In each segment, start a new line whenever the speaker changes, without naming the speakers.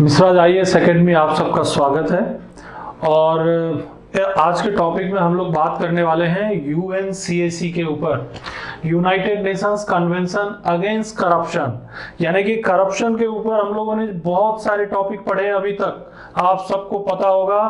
Mishra IAS academy आप सबका स्वागत है। और आज के टॉपिक में हम लोग बात करने वाले हैं यूएनसीएसी के ऊपर, United Nations Convention against corruption. यानी कि करप्शन के ऊपर हम लोगों ने बहुत सारे टॉपिक पढ़े अभी तक। आप सबको पता होगा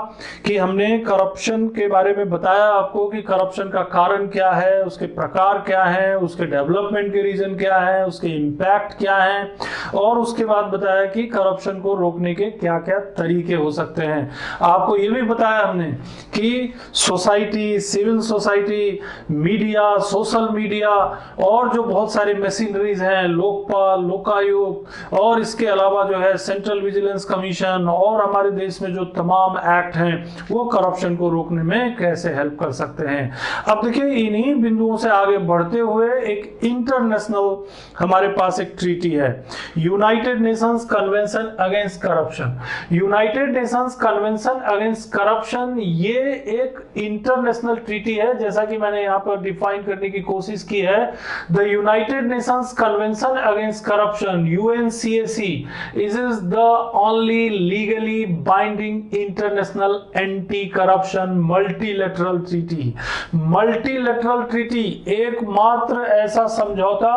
कि हमने करप्शन के बारे में बताया आपको कि करप्शन का कारण क्या है, उसके प्रकार क्या है, उसके डेवलपमेंट के रीजन क्या है, उसके इम्पैक्ट क्या है, और उसके बाद बताया कि करप्शन को रोकने के क्या क्या तरीके हो सकते हैं। आपको ये भी बताया हमने कि society, civil society, media, social media और जो बहुत सारे मशीनरीज हैं, लोकपाल, लोकायुक्त और इसके अलावा जो है सेंट्रल विजिलेंस कमीशन और हमारे देश में जो तमाम एक्ट हैं वो करप्शन को रोकने में कैसे हेल्प कर सकते हैं। अब देखिए, इन्हीं बिंदुओं से आगे बढ़ते हुए एक इंटरनेशनल हमारे पास एक ट्रीटी है, United Nations Convention against corruption. United Nations Convention against corruption ये एक इंटरनेशनल ट्रीटी है, जैसा कि मैंने यहां पर डिफाइन करने की कोशिश की है। The United Nations Convention against Corruption, UNCAC, is the only legally binding international anti corruption multilateral treaty. Multilateral treaty एकमात्र ऐसा समझौता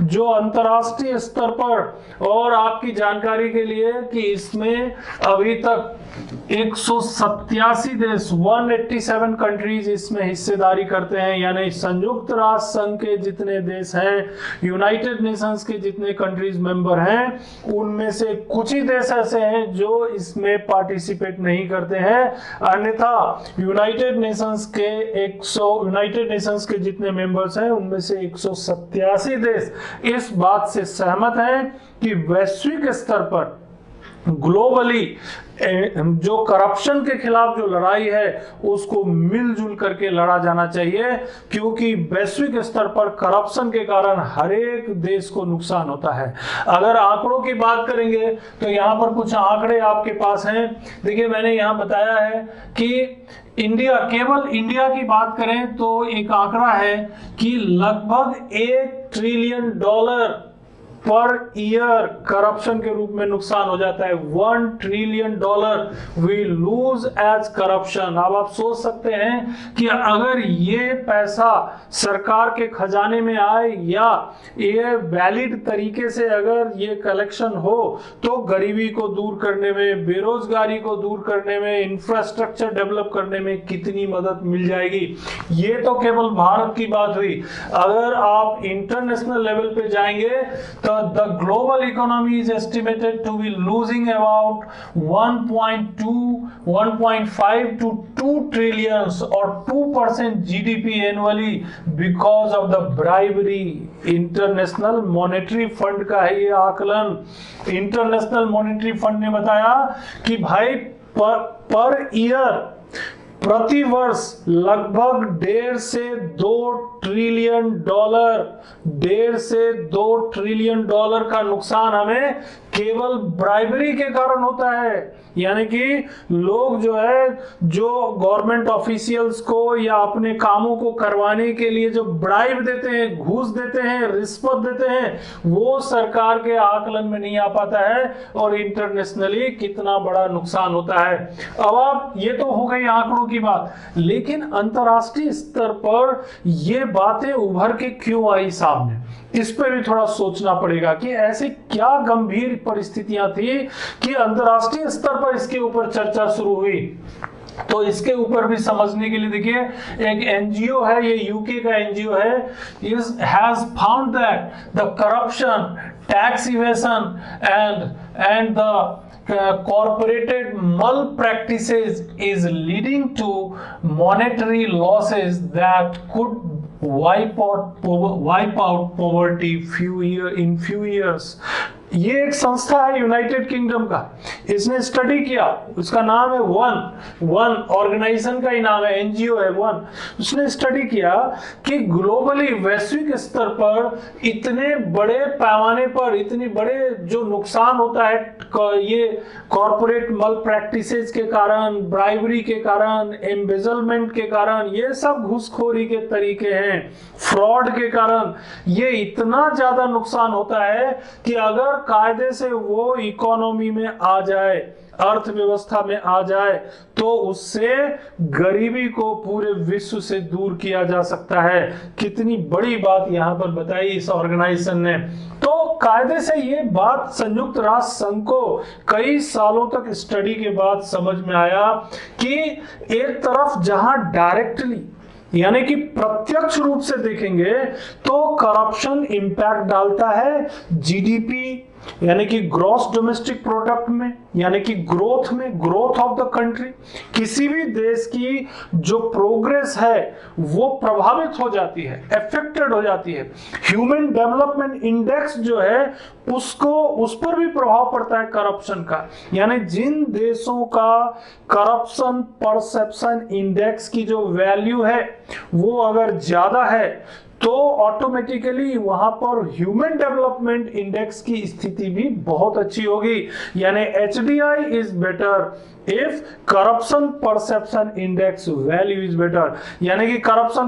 जो अंतरराष्ट्रीय स्तर पर, और आपकी जानकारी के लिए कि इसमें अभी तक 187 देश, 187 कंट्रीज इसमें हिस्सेदारी करते हैं। यानी संयुक्त राष्ट्र संघ के जितने देश हैं, यूनाइटेड नेशंस के जितने कंट्रीज मेंबर हैं, उनमें से कुछ ही देश ऐसे हैं जो इसमें पार्टिसिपेट नहीं करते हैं। अन्यथा यूनाइटेड नेशंस के जितने मेंबर्स हैं उनमें से 187 देश इस बात से सहमत हैं कि वैश्विक स्तर पर ग्लोबली जो करप्शन के खिलाफ जो लड़ाई है उसको मिलजुल करके लड़ा जाना चाहिए, क्योंकि वैश्विक स्तर पर करप्शन के कारण हर एक देश को नुकसान होता है। अगर आंकड़ों की बात करेंगे तो यहाँ पर कुछ आंकड़े आपके पास हैं। देखिए, मैंने यहाँ बताया है कि इंडिया, केवल इंडिया की बात करें तो एक आंकड़ा है कि लगभग $1 ट्रिलियन पर ईयर करप्शन के रूप में नुकसान हो जाता है। $1 trillion we lose as corruption. अब आप सोच सकते हैं कि अगर ये पैसा सरकार के खजाने में आए या ये वैलिड तरीके से अगर ये कलेक्शन हो तो गरीबी को दूर करने में, बेरोजगारी को दूर करने में, इंफ्रास्ट्रक्चर डेवलप करने में कितनी मदद मिल जाएगी। ये तो केवल भारत की बात हुई। अगर आप इंटरनेशनल लेवल पे जाएंगे तो the global economy is estimated to be losing about 1.5 to 2 trillions or 2% GDP annually because of the bribery। International monetary fund का है ये आकलन। इंटरनेशनल मॉनेटरी फंड ने बताया कि भाई पर ईयर, प्रति वर्ष लगभग $1.5 से 2 ट्रिलियन, $1.5 से 2 ट्रिलियन का नुकसान हमें केवल ब्राइबरी के कारण होता है। यानी कि लोग जो है, जो गवर्नमेंट ऑफिशियल्स को या अपने कामों को करवाने के लिए जो ब्राइब देते हैं, घूस देते हैं, रिश्वत देते हैं, वो सरकार के आकलन में नहीं आ पाता है और इंटरनेशनली कितना बड़ा नुकसान होता है। अब आप, ये तो हो गई आंकड़ों की बात, लेकिन अंतरराष्ट्रीय स्तर पर ये बातें उभर के क्यों आई सामने, इस पर भी थोड़ा सोचना पड़ेगा कि ऐसे क्या गंभीर परिस्थितियां थी कि अंतरराष्ट्रीय स्तर पर इसके ऊपर चर्चा शुरू हुई। तो इसके ऊपर भी समझने के लिए देखिए, एक एनजीओ है, ये यूके का एनजीओ है, has found that the corruption, tax evasion and the corporated malpractices is leading to monetary losses that could wipe out poverty in few years। ये एक संस्था है यूनाइटेड किंगडम का, इसने स्टडी किया, उसका नाम है वन ऑर्गेनाइजेशन का ही नाम है, एनजीओ है वन। उसने स्टडी किया कि ग्लोबली, वैश्विक स्तर पर इतने बड़े पैमाने पर, इतने बड़े जो नुकसान होता है ये कॉर्पोरेट मल प्रैक्टिसेस के कारण, ब्राइबरी के कारण, एम्बेजलमेंट के कारण, ये सब घूसखोरी के तरीके हैं, फ्रॉड के कारण ये इतना ज्यादा नुकसान होता है कि अगर कायदे से वो इकोनॉमी में आ जाए, अर्थव्यवस्था में आ जाए, तो उससे गरीबी को पूरे विश्व से दूर किया जा सकता है। कितनी बड़ी बात यहां पर बताई इस ऑर्गेनाइजेशन ने। तो कायदे से ये बात संयुक्त राष्ट्र संघ को कई सालों तक स्टडी के बाद समझ में आया कि एक तरफ जहां डायरेक्टली यानी कि प्रत्यक्ष रूप से देखेंगे तो करप्शन इंपैक्ट डालता है जीडीपी यानी कि ग्रॉस डोमेस्टिक प्रोडक्ट में, यानी कि ग्रोथ में, ग्रोथ ऑफ द कंट्री। किसी भी देश की जो प्रोग्रेस है वो प्रभावित हो जाती है, अफेक्टेड हो जाती है। ह्यूमन डेवलपमेंट इंडेक्स जो है उसको, उस पर भी प्रभाव पड़ता है करप्शन का। यानी जिन देशों का करप्शन परसेप्शन इंडेक्स की जो वैल्यू है वो अगर ज्यादा है तो ऑटोमेटिकली वहां पर ह्यूमन डेवलपमेंट इंडेक्स की स्थिति भी बहुत अच्छी होगी। यानी HDI is better if corruption perception index value is better. यानी कि करप्शन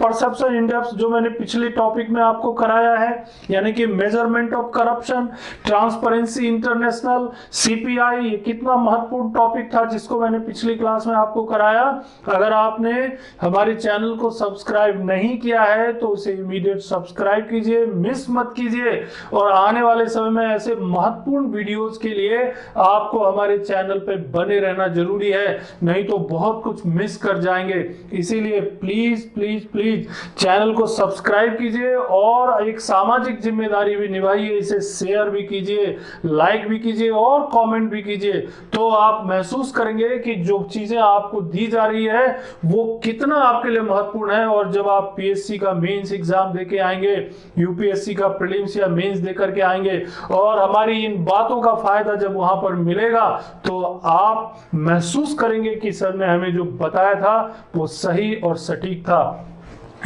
परसेप्शन इंडेक्स जो मैंने पिछले टॉपिक में आपको कराया है, यानी कि measurement of corruption, transparency international, CPI, ये कितना महत्वपूर्ण टॉपिक था जिसको मैंने पिछली क्लास में आपको कराया। अगर आपने हमारे चैनल को सब्सक्राइब नहीं किया है तो उसे इमीडिएट सब्सक्राइब कीजिए, मिस मत कीजिए। और आने वाले समय में ऐसे महत्वपूर्ण वीडियोस के लिए आपको हमारे चैनल पे बने रहना जरूरी है, नहीं तो बहुत कुछ मिस कर जाएंगे। इसीलिए प्लीज प्लीज प्लीज चैनल को सब्सक्राइब कीजिए और एक सामाजिक जिम्मेदारी भी निभाइए, इसे शेयर भी कीजिए, लाइक भी कीजिए और कमेंट भी कीजिए। तो आप महसूस करेंगे कि जो चीजें आपको दी जा रही है वो कितना आपके लिए महत्वपूर्ण है। और जब आप PSC का मेंस एग्जाम देके आएंगे, UPSC का प्रीलिम्स या मेंस देकर के आएंगे और हमारी इन बातों का फायदा जब वहां पर मिलेगा तो आप महसूस करेंगे कि सर ने हमें जो बताया था वो सही और सटीक था।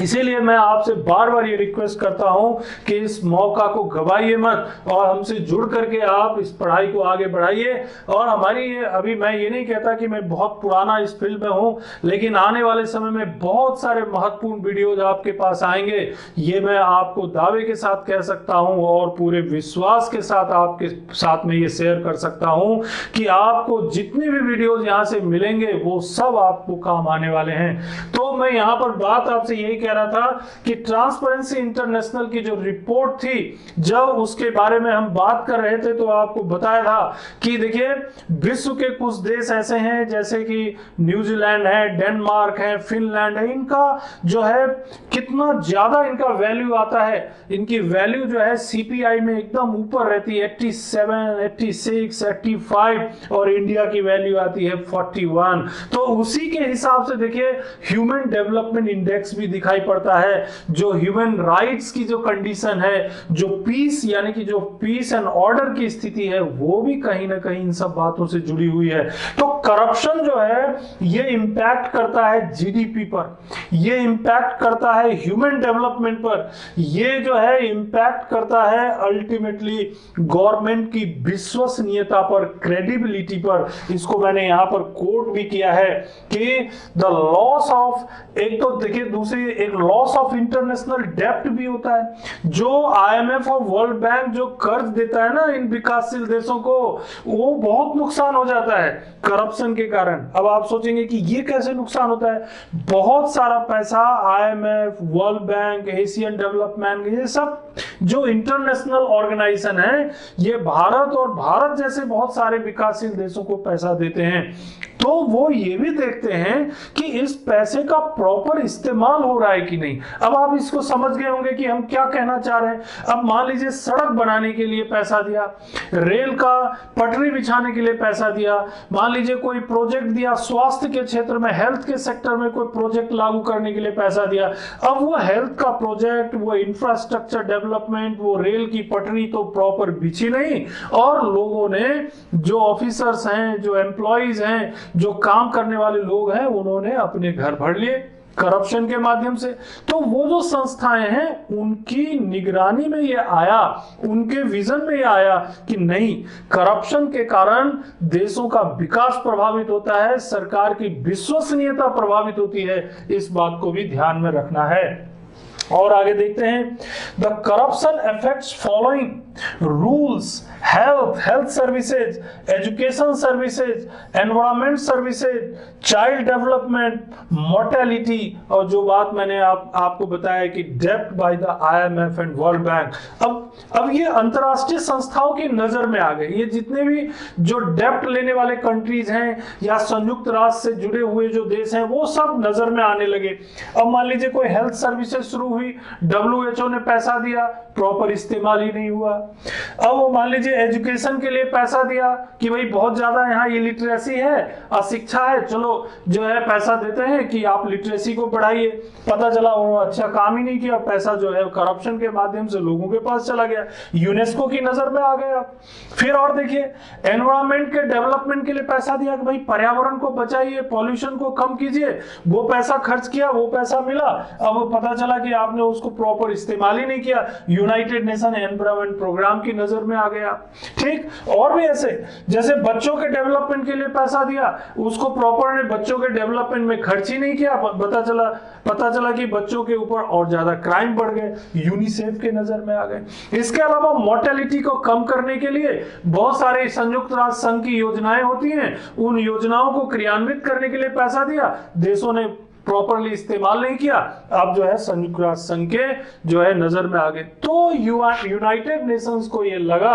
इसीलिए मैं आपसे बार बार ये रिक्वेस्ट करता हूं कि इस मौका को गवाइए मत और हमसे जुड़ करके आप इस पढ़ाई को आगे बढ़ाइए। और हमारी अभी मैं ये नहीं कहता कि मैं बहुत पुराना इस फील्ड में हूं, लेकिन आने वाले समय में बहुत सारे महत्वपूर्ण वीडियोज आपके पास आएंगे, ये मैं आपको दावे के साथ कह सकता हूं और पूरे विश्वास के साथ आपके साथ में ये शेयर कर सकता हूं कि आपको जितने भी वीडियोज यहाँ से मिलेंगे वो सब आपको काम आने वाले हैं। तो मैं यहाँ पर बात आपसे यही कह रहा था कि ट्रांसपेरेंसी इंटरनेशनल की जो रिपोर्ट थी, जब उसके बारे में हम बात कर रहे थे तो आपको बताया था कि देखिए विश्व के कुछ देश ऐसे हैं जैसे कि न्यूजीलैंड है, डेनमार्क है, फिनलैंड है, इनका जो है कितना ज्यादा इनका वैल्यू आता है। इनकी वैल्यू जो है CPI में एकदम ऊपर रहती है, 87, 86, 85 और इंडिया की वैल्यू आती है 41। तो उसी के हिसाब से देखिए ह्यूमन डेवलपमेंट इंडेक्स भी दिखाई पड़ता है। जो ह्यूमन राइट्स की जो कंडीशन है, जो पीस यानी कि जो पीस एंड ऑर्डर की स्थिति है, वो भी कहीं ना कहीं इन सब बातों से जुड़ी हुई है। तो करप्शन जो है ये इंपैक्ट करता है GDP पर, ये इंपैक्ट करता है ह्यूमन डेवलपमेंट पर, ये जो है इंपैक्ट करता है अल्टीमेटली गवर्नमेंट की विश्वसनीयता पर, क्रेडिबिलिटी पर। इसको मैंने यहां पर कोट भी किया है कि द लॉस ऑफ, एक तो देखिए दूसरी एक लॉस ऑफ इंटरनेशनल डेब्ट भी होता है। जो IMF और वर्ल्ड बैंक जो कर्ज देता है ना इन विकासशील देशों को, वो बहुत नुकसान हो जाता है करप्शन के कारण। अब आप सोचेंगे कि ये कैसे नुकसान होता है। बहुत सारा पैसा IMF, world bank, Asian development, ये सब जो इंटरनेशनल ऑर्गेनाइजेशन है, ये भारत और भारत जैसे बहुत सारे विकासशील देशों को पैसा देते हैं। तो वो ये भी देखते हैं कि इस पैसे का प्रॉपर इस्तेमाल हो रहा है कि नहीं। अब आप इसको समझ गए होंगे कि हम क्या कहना चाह रहे हैं। अब मान लीजिए सड़क बनाने के लिए पैसा दिया, रेल का पटरी बिछाने के लिए पैसा दिया, मान लीजिए कोई प्रोजेक्ट दिया, स्वास्थ्य के क्षेत्र में, हेल्थ के सेक्टर में कोई प्रोजेक्ट लागू करने के लिए पैसा दिया। अब वो हेल्थ का प्रोजेक्ट, वो इंफ्रास्ट्रक्चर डेवलपमेंट, वो रेल की पटरी तो प्रॉपर बिछी नहीं और लोगों ने, जो ऑफिसर्स हैं, जो एम्प्लॉइज हैं, जो काम करने वाले लोग हैं, उन्होंने अपने घर भर लिए करप्शन के माध्यम से। तो वो जो संस्थाएं हैं उनकी निगरानी में ये आया, उनके विजन में ये आया कि नहीं, करप्शन के कारण देशों का विकास प्रभावित होता है, सरकार की विश्वसनीयता प्रभावित होती है। इस बात को भी ध्यान में रखना है। और आगे देखते हैं, the corruption affects following rules, health services, education services, environment services, child development, mortality, और जो बात मैंने आपको बताया कि डेब्ट by the IMF and world bank. अब ये अंतरराष्ट्रीय संस्थाओं की नजर में आ गए, ये जितने भी जो डेब्ट लेने वाले कंट्रीज हैं या संयुक्त राष्ट्र से जुड़े हुए जो देश हैं, वो सब नजर में आने लगे। अब मान लीजिए कोई हेल्थ सर्विसेज शुरू हुई, WHO ने पैसा दिया, प्रॉपर इस्तेमाल ही नहीं हुआ। अब वो मान लीजिए एजुकेशन के लिए पैसा दिया कि भाई बहुत ज्यादा यहाँ इलिटरेसी है, अशिक्षा है, चलो जो है पैसा देते हैं कि आप लिटरेसी को बढ़ाइए। पता चला वो अच्छा काम ही नहीं किया, पैसा जो है करप्शन के माध्यम से लोगों के पास चला गया, यूनेस्को की नजर में आ गया। फिर और देखिए, एनवायरमेंट के डेवलपमेंट के लिए पैसा दिया कि भाई पर्यावरण को बचाइए, पॉल्यूशन को कम कीजिए, वो पैसा खर्च किया, वो पैसा मिला, अब पता चला कि आपने उसको प्रॉपर इस्तेमाल ही नहीं किया, यूनाइटेड नेशन एनवायरमेंट प्रोग्राम की नजर में आ गया। ठीक, और भी ऐसे, जैसे बच्चों के डेवलपमेंट के लिए पैसा दिया, उसको प्रॉपर बच्चों के डेवलपमेंट में खर्च ही नहीं किया, पता चला कि बच्चों के ऊपर और ज्यादा क्राइम बढ़ गए, यूनिसेफ के नजर में आ गए। इसके अलावा मोर्टेलिटी को कम करने के लिए बहुत सारे संयुक्त राष्ट्र संघ की योजनाएं होती हैं, उन योजनाओं को क्रियान्वित करने के लिए पैसा दिया, देशों ने प्रॉपरली इस्तेमाल नहीं किया, अब जो है संयुक्त राष्ट्र संघ के जो है नजर में आ गए। तो यूनाइटेड नेशंस को ये लगा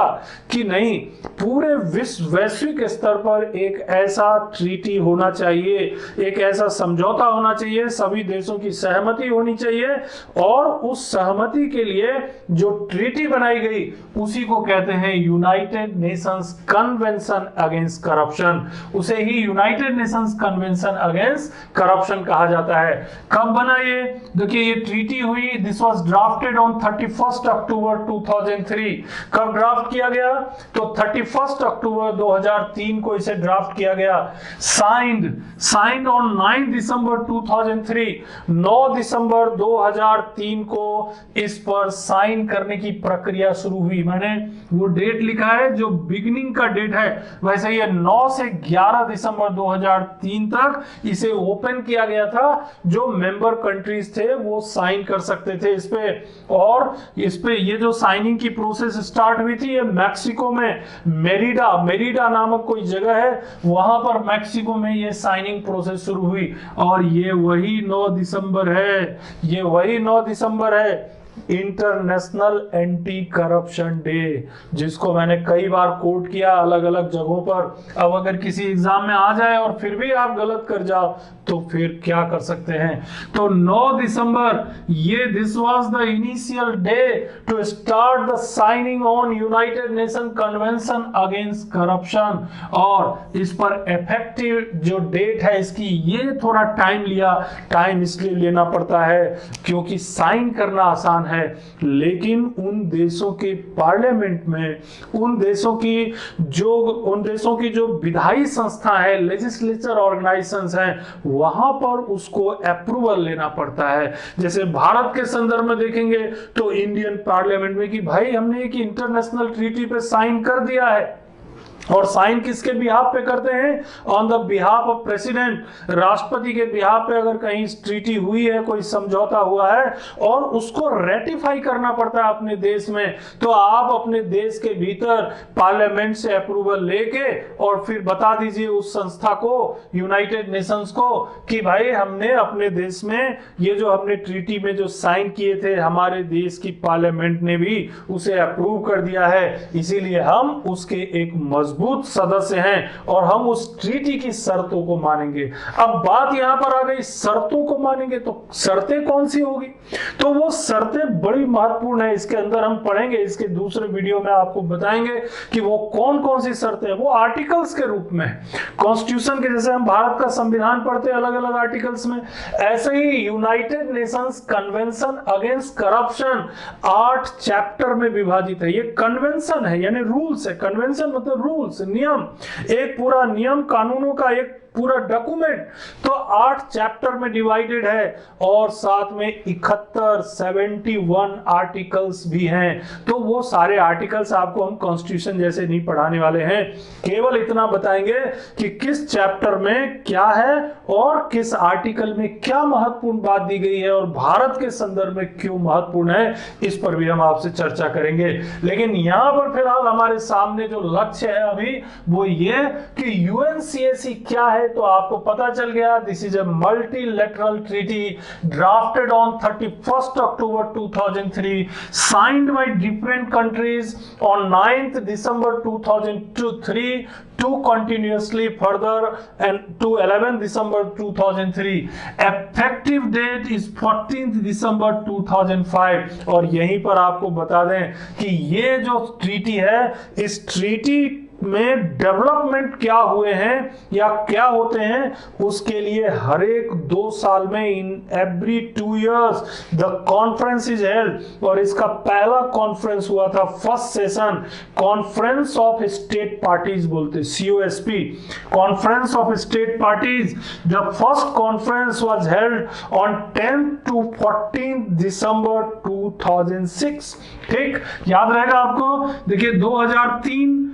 कि नहीं, पूरे वैश्विक स्तर पर एक ऐसा ट्रीटी होना चाहिए, एक ऐसा समझौता होना चाहिए, सभी देशों की सहमति होनी चाहिए, और उस सहमति के लिए जो ट्रीटी बनाई गई उसी को कहते हैं United Nations Convention against Corruption. उसे ही United Nations Convention against Corruption कहा जाता है। कब बना ये? देखिए, ये ट्रीटी हुई, दिस वाज ड्राफ्टेड ऑन 31 अक्टूबर 2003। कब ड्राफ्ट किया गया? तो 31 अक्टूबर 2003 को इसे ड्राफ्ट किया गया। साइंड ऑन 9 दिसंबर 2003। 9 दिसंबर 2003 को इस पर साइन करने की प्रक्रिया शुरू हुई। मैंने वो डेट लिखा है जो बिगिनिंग का डेट है, वैसे ये 9 से 11 दिसंबर 2003 तक इसे ओपन किया गया था। जो मेंबर कंट्रीज थे वो साइन कर सकते थे इस पे, और इस पे ये जो साइनिंग की प्रोसेस स्टार्ट हुई थी, ये मैक्सिको में मेरिडा नामक कोई जगह है, वहां पर मैक्सिको में ये साइनिंग प्रोसेस शुरू हुई। और ये वही 9 दिसंबर है इंटरनेशनल एंटी करप्शन डे, जिसको मैंने कई बार कोट किया अलग अलग जगहों पर। अब अगर किसी एग्जाम में आ जाए और फिर भी आप गलत कर जाओ तो फिर क्या कर सकते हैं। तो 9 दिसंबर ये this was the initial day to start the signing on United Nation Convention against corruption, और इस पर इफेक्टिव जो डेट है इसकी, ये थोड़ा टाइम लिया। टाइम इसलिए लेना पड़ता है क्योंकि साइन करना आसान है, लेकिन उन देशों के पार्लियामेंट में, उन देशों की जो विधायी संस्था है, लेजिस्लेचर ऑर्गेनाइजेशंस हैं, वहां पर उसको अप्रूवल लेना पड़ता है। जैसे भारत के संदर्भ में देखेंगे तो इंडियन पार्लियामेंट में कि भाई हमने एक इंटरनेशनल ट्रीटी पे साइन कर दिया है, और साइन किसके बिहाफ पे करते हैं? On the behalf of president, राष्ट्रपति के बिहाफ पे अगर कहीं ट्रीटी हुई है, कोई समझौता हुआ है और उसको रेटिफाई करना पड़ता है अपने देश में, तो आप अपने देश के भीतर पार्लियामेंट से अप्रूवल लेके और फिर बता दीजिए उस संस्था को, यूनाइटेड नेशंस को, कि भाई हमने अपने देश में ये जो हमने ट्रीटी में जो साइन किए थे, हमारे देश की पार्लियामेंट ने भी उसे अप्रूव कर दिया है, इसीलिए हम उसके एक मजबूत सदस्य हैं और हम उस ट्रीटी की शर्तों को मानेंगे। अब बात यहां पर आ गई, शर्तों को मानेंगे तो शर्तें कौन सी होगी? तो वो शर्तें बड़ी महत्वपूर्ण है, इसके अंदर हम पढ़ेंगे, इसके दूसरे वीडियो में आपको बताएंगे कि वो कौन कौन सी शर्तें हैं। वो आर्टिकल्स के रूप में, कॉन्स्टिट्यूशन के जैसे हम भारत का संविधान पढ़ते हैं अलग अलग आर्टिकल्स में, ऐसे ही United Nations Convention against Corruption 8 chapter में विभाजित है। ये कन्वेंशन है यानी रूल्स है, कन्वेंशन मतलब रूल्स, नियम, एक पूरा नियम कानूनों का एक पूरा डॉक्यूमेंट तो 8 चैप्टर में डिवाइडेड है और साथ में 71 आर्टिकल्स भी हैं। तो वो सारे आर्टिकल्स आपको हम कॉन्स्टिट्यूशन जैसे नहीं पढ़ाने वाले हैं, केवल इतना बताएंगे कि किस चैप्टर में क्या है और किस आर्टिकल में क्या महत्वपूर्ण बात दी गई है और भारत के संदर्भ में क्यों महत्वपूर्ण है, इस पर भी हम आपसे चर्चा करेंगे। लेकिन यहां पर फिलहाल हमारे सामने जो लक्ष्य है अभी वो ये कि यूएनसीएसी क्या है। तो आपको पता चल गया, this is a multilateral treaty drafted on 31 October 2003, signed by different countries on 9 December 2003 to continuously further and to 11 December 2003. Effective date is 14 December 2005। और यहीं पर आपको बता दें कि ये जो ट्रीटी है, इस ट्रीटी में डेवलपमेंट क्या हुए हैं या क्या होते हैं उसके लिए हर एक 2 साल में in every 2 years the conference is held. और इसका पहला कॉन्फ्रेंस हुआ था, first session conference of state parties बोलते, COSP, conference of state parties. The first conference was held on 10 to 14 December 2006। ठीक, याद रहेगा आपको। देखिए 2003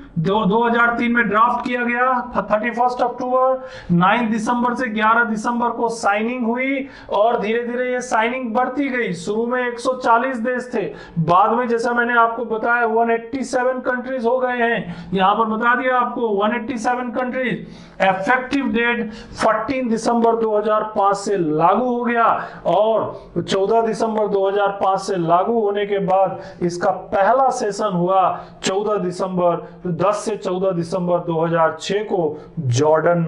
में ड्राफ्ट किया गया, 31 अक्टूबर, 9 दिसंबर से 11 दिसंबर को साइनिंग हुई और धीरे धीरे ये साइनिंग बढ़ती गई। शुरू में 140 देश थे, बाद में जैसा मैंने आपको बताया 187 कंट्रीज हो गए हैं। यहां पर बता दिया आपको 187 कंट्रीज। इफेक्टिव डेट 14 दिसंबर 2005 से लागू हो गया और 14 दिसंबर 2005 से लागू होने के बाद इसका पहला सेशन हुआ 10 से 14 दिसंबर 2006 को जॉर्डन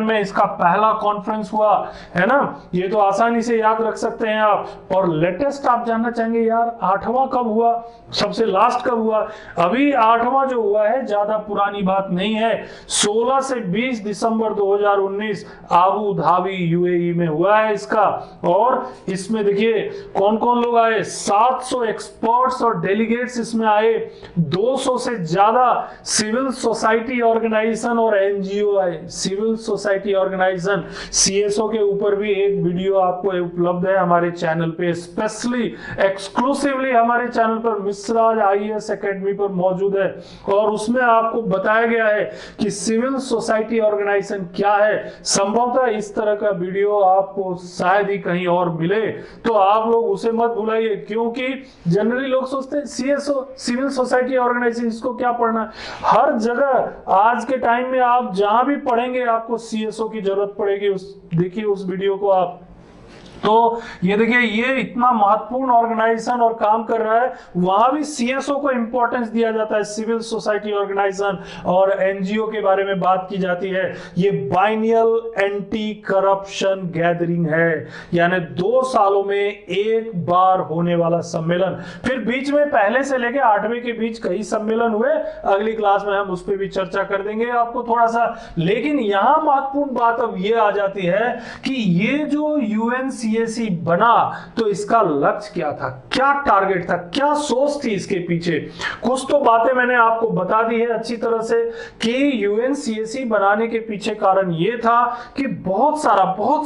में इसका पहला कॉन्फ्रेंस हुआ, है ना। ये तो आसानी से याद रख सकते हैं आप। और लेटेस्ट आप जानना चाहेंगे यार 8वां कब हुआ, सबसे लास्ट कब हुआ? अभी 8वां जो हुआ है ज्यादा पुरानी बात नहीं है, 16 से 20 दिसंबर 2019 आबू धाबी UAE में हुआ है इसका। और इसमें देखिए कौन कौन लोग आए, 700 एक्सपर्ट्स और डेलीगेट्स इसमें आए, 200 से ज्यादा सिविल सोसाइटी ऑर्गेनाइजेशन और NGO आए। सिविल सोसाइटी ऑर्गेनाइजेशन CSO के ऊपर भी एक वीडियो आपको उपलब्ध है हमारे चैनल पे, स्पेशली एक्सक्लूसिवली हमारे चैनल पर मिश्राज IAS एकेडमी पर मौजूद है। और उसमें आपको बताया गया है कि सिविल सोसाइटी ऑर्गेनाइजेशन क्या है। संभवतः इस तरह का वीडियो आपको शायद ही कहीं और मिले, तो आप लोग उसे मत भूलिए, क्योंकि जनरली लोग सोचते हैं CSO सिविल सोसाइटी ऑर्गेनाइजेशन इसको क्या पढ़ना। हर जगह आज के टाइम में आप जहां भी पढ़ेंगे आपको CSO की जरूरत पड़ेगी। देखिए उस वीडियो को आप। तो ये देखिए ये इतना महत्वपूर्ण ऑर्गेनाइजेशन और काम कर रहा है, वहां भी CSO को इंपॉर्टेंस दिया जाता है, सिविल सोसाइटी ऑर्गेनाइजेशन और NGO के बारे में बात की जाती है। ये बाइनियल एंटी करप्शन गैदरिंग है, यानी 2 सालों में एक बार होने वाला सम्मेलन। फिर बीच में पहले से लेके 8वें के बीच कई सम्मेलन हुए, अगली क्लास में हम उस पर भी चर्चा कर देंगे आपको थोड़ा सा। लेकिन यहां महत्वपूर्ण बात अब ये आ जाती है कि ये जो UNCAC बना तो इसका लक्ष्य क्या था, क्या टारगेट था, क्या सोच थी इसके पीछे। कुछ तो बातें मैंने आपको बता दी है अच्छी तरह से कि UNCAC बनाने के पीछे कारण ये था कि बहुत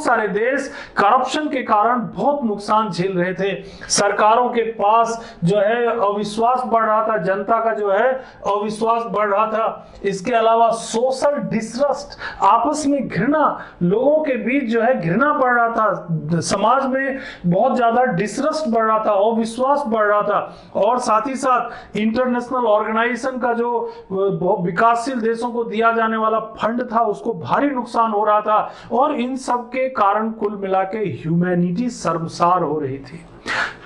सारे देश करप्शन के कारण बहुत नुकसान झेल रहे थे। सरकारों के पास जो है अविश्वास बढ़ रहा था, जनता का जो है अविश्वास बढ़ रहा था। इसके अलावा सोशल डिसट्रस्ट, आपस में घृणा, लोगों के बीच जो है घृणा बढ़ रहा था, समाज में बहुत ज्यादा डिसट्रस्ट बढ़ रहा था, अविश्वास बढ़ रहा था। और साथ ही साथ इंटरनेशनल ऑर्गेनाइजेशन का जो विकासशील देशों को दिया जाने वाला फंड था उसको भारी नुकसान हो रहा था। और इन सब के कारण कुल मिला के ह्यूमैनिटी शर्मसार हो रही थी।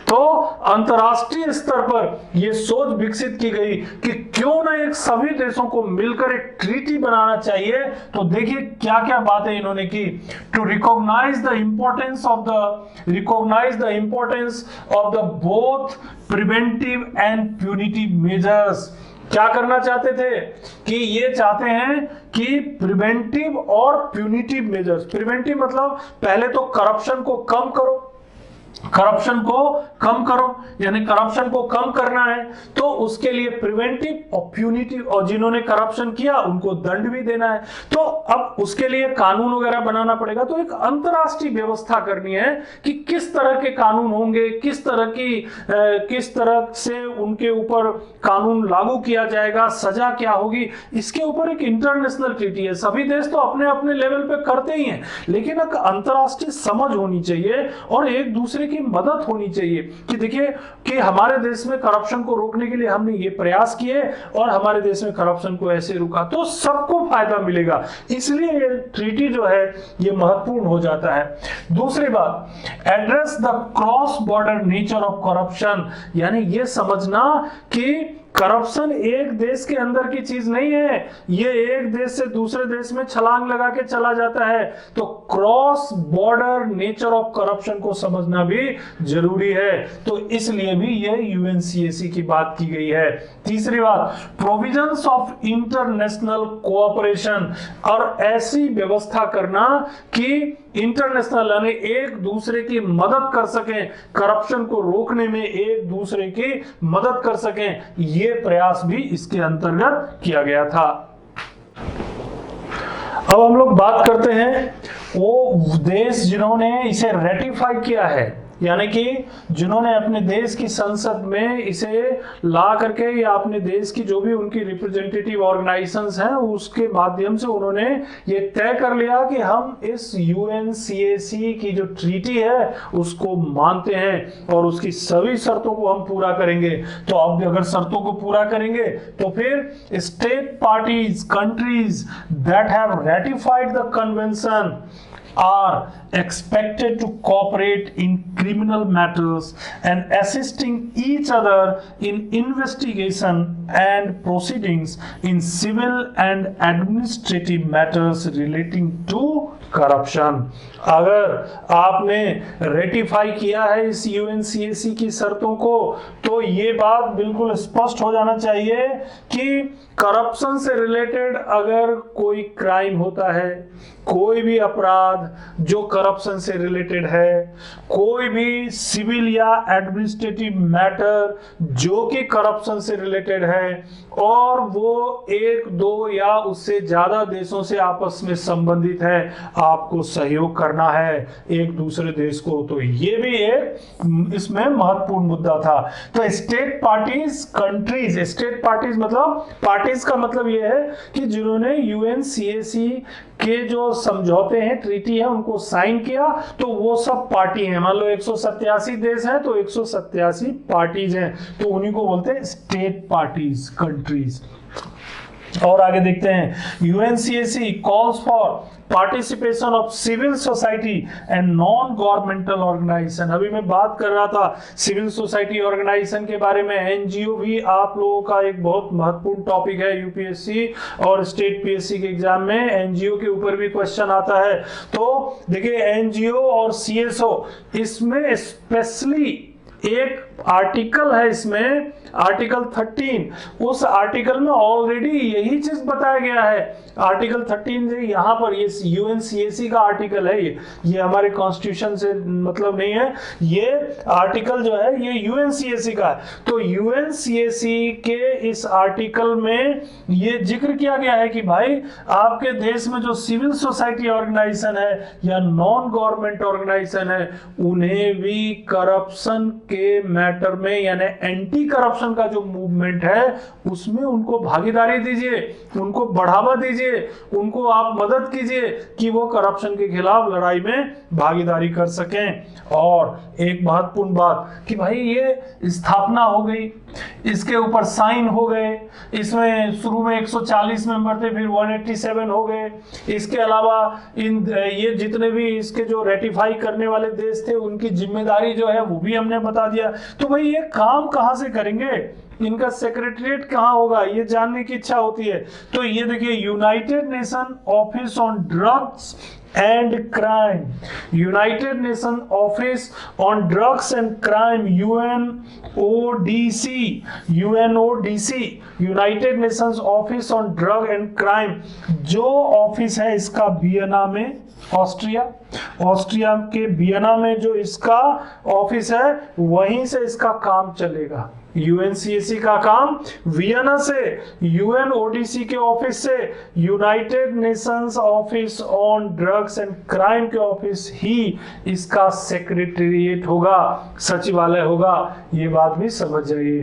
तो अंतरराष्ट्रीय स्तर पर यह सोच विकसित की गई कि क्यों ना एक सभी देशों को मिलकर एक ट्रीटी बनाना चाहिए। तो देखिए क्या क्या बातें इन्होंने की। To recognise the importance of the both preventive and punitive measures. क्या करना चाहते थे कि ये चाहते हैं कि प्रिवेंटिव और प्यूनिटिव मेजर्स। प्रिवेंटिव मतलब पहले तो करप्शन को कम करो, करप्शन को कम करो, यानी करप्शन को कम करना है तो उसके लिए प्रिवेंटिव और प्यूनिटिव, और जिन्होंने करप्शन किया उनको दंड भी देना है। तो अब उसके लिए कानून वगैरह बनाना पड़ेगा। तो एक अंतरराष्ट्रीय व्यवस्था करनी है कि किस तरह के कानून होंगे, किस तरह से उनके ऊपर कानून लागू किया जाएगा, सजा क्या होगी, इसके ऊपर एक इंटरनेशनल ट्रीटी है। सभी देश तो अपने अपने लेवल पे करते ही हैं, लेकिन एक अंतरराष्ट्रीय समझ होनी चाहिए और एक दूसरे की मदद होनी चाहिए कि देखिए कि हमारे देश में करप्शन को रोकने के लिए हमने ये प्रयास किए और हमारे देश में करप्शन को ऐसे रुका तो सबको फायदा मिलेगा। इसलिए ये ट्रीटी जो है ये महत्वपूर्ण हो जाता है। दूसरी बात, address the cross border nature of corruption, यानी ये समझना कि करप्शन एक देश के अंदर की चीज नहीं है, ये एक देश से दूसरे देश में छलांग लगा के चला जाता है। तो cross border nature of corruption को समझना भी जरूरी है, तो इसलिए भी ये यूएनसीएसी की बात की गई है। तीसरी बात, प्रोविजंस ऑफ इंटरनेशनल कोऑपरेशन, और ऐसी व्यवस्था करना कि इंटरनेशनल यानी एक दूसरे की मदद कर सकें, करप्शन को रोकने में एक दूसरे की मदद कर सकें, ये प्रयास भी इसके अंतर्गत किया गया था। अब हम लोग बात करते हैं वो देश जिन्होंने इसे रेटिफाई किया है, यानी कि जिन्होंने अपने देश की संसद में इसे ला करके या अपने देश की जो भी उनकी रिप्रेजेंटेटिव ऑर्गेनाइजेशंस हैं उसके माध्यम से उन्होंने ये तय कर लिया कि हम इस यूएनसीएसी की जो ट्रीटी है उसको मानते हैं और उसकी सभी शर्तों को हम पूरा करेंगे। तो अब अगर शर्तों को पूरा करेंगे तो फिर state parties countries that have ratified the convention are expected to cooperate in criminal matters and assisting each other in investigation and proceedings in civil and administrative matters relating to corruption। अगर आपने ratify किया है इस यूएनसीएसी की शर्तों को तो ये बात बिल्कुल स्पष्ट हो जाना चाहिए कि करप्शन से रिलेटेड अगर कोई क्राइम होता है, कोई भी अपराध जो करप्शन से रिलेटेड है, कोई भी सिविल या एडमिनिस्ट्रेटिव मैटर जो कि करप्शन से रिलेटेड है और वो एक दो या उससे ज्यादा देशों से आपस में संबंधित है, आपको सहयोग करना है एक दूसरे देश को, तो ये भी एक इसमें महत्वपूर्ण मुद्दा था। तो state parties countries, state parties मतलब पार्टीज का मतलब ये है कि जिन्होंने यूएनसीएसी के जो समझौते हैं, ट्रीटी है, उनको साइन किया, तो वो सब पार्टी हैं। मान लो 187 देश हैं तो 187 पार्टीज हैं, तो उन्हीं को बोलते हैं स्टेट पार्टीज कंट्रीज। और आगे देखते हैं, UNCAC calls for participation of civil society and non governmental organization. अभी मैं बात कर रहा था सिविल सोसाइटी ऑर्गेनाइजेशन के बारे में। एनजीओ भी आप लोगों का एक बहुत महत्वपूर्ण टॉपिक है यूपीएससी और स्टेट पीएससी के एग्जाम में, एनजीओ के ऊपर भी क्वेश्चन आता है। तो देखिए एनजीओ और सीएसओ, इसमें स्पेशली एक आर्टिकल है, इसमें आर्टिकल 13, उस आर्टिकल में ऑलरेडी यही चीज बताया गया है। आर्टिकल 13 से यहाँ पर ये यूएनसीएसी का आर्टिकल है, ये हमारे कॉन्स्टिट्यूशन से मतलब नहीं है, ये आर्टिकल जो है ये यूएनसीएसी का है। तो यूएनसीएसी के इस आर्टिकल में ये जिक्र किया गया है कि भाई आपके देश में जो सिविल सोसाइटी ऑर्गेनाइजेशन है या नॉन गवर्नमेंट ऑर्गेनाइजेशन है, उन्हें भी करप्शन के मैटर में यानी एंटी करप्शन का जो मूवमेंट है उसमें उनको भागीदारी दीजिए, उनको बढ़ावा दीजिए, उनको आप मदद कीजिए कि वो करप्शन के खिलाफ लड़ाई में भागीदारी कर सकें। और एक महत्वपूर्ण बात कि भाई ये स्थापना हो गई, इसके ऊपर साइन हो गए, इसमें शुरू में 140 मेंबर थे, फिर 187 हो गए। इसके अलावा ये जितने भी इसके जो रेटिफाई करने वाले देश थे उनकी जिम्मेदारी जो है वो भी हमने बता दिया। तो भाई ये काम कहां से करेंगे, इनका सेक्रेटरीट कहां होगा, ये जानने की इच्छा होती है। तो ये देखिए, United nation office on drugs and crime, United nation office on drugs and crime, UNODC, United Nations office on drug and crime, जो ऑफिस है इसका वियना में, ऑस्ट्रिया के वियना में जो इसका ऑफिस है वहीं से इसका काम चलेगा। यूएनसीएसी का काम वियना से, यूएनओडीसी के ऑफिस से, United Nations office on drugs and crime के ऑफिस ही इसका सेक्रेटेरिएट होगा, सचिवालय होगा। ये बात भी समझ जाइए।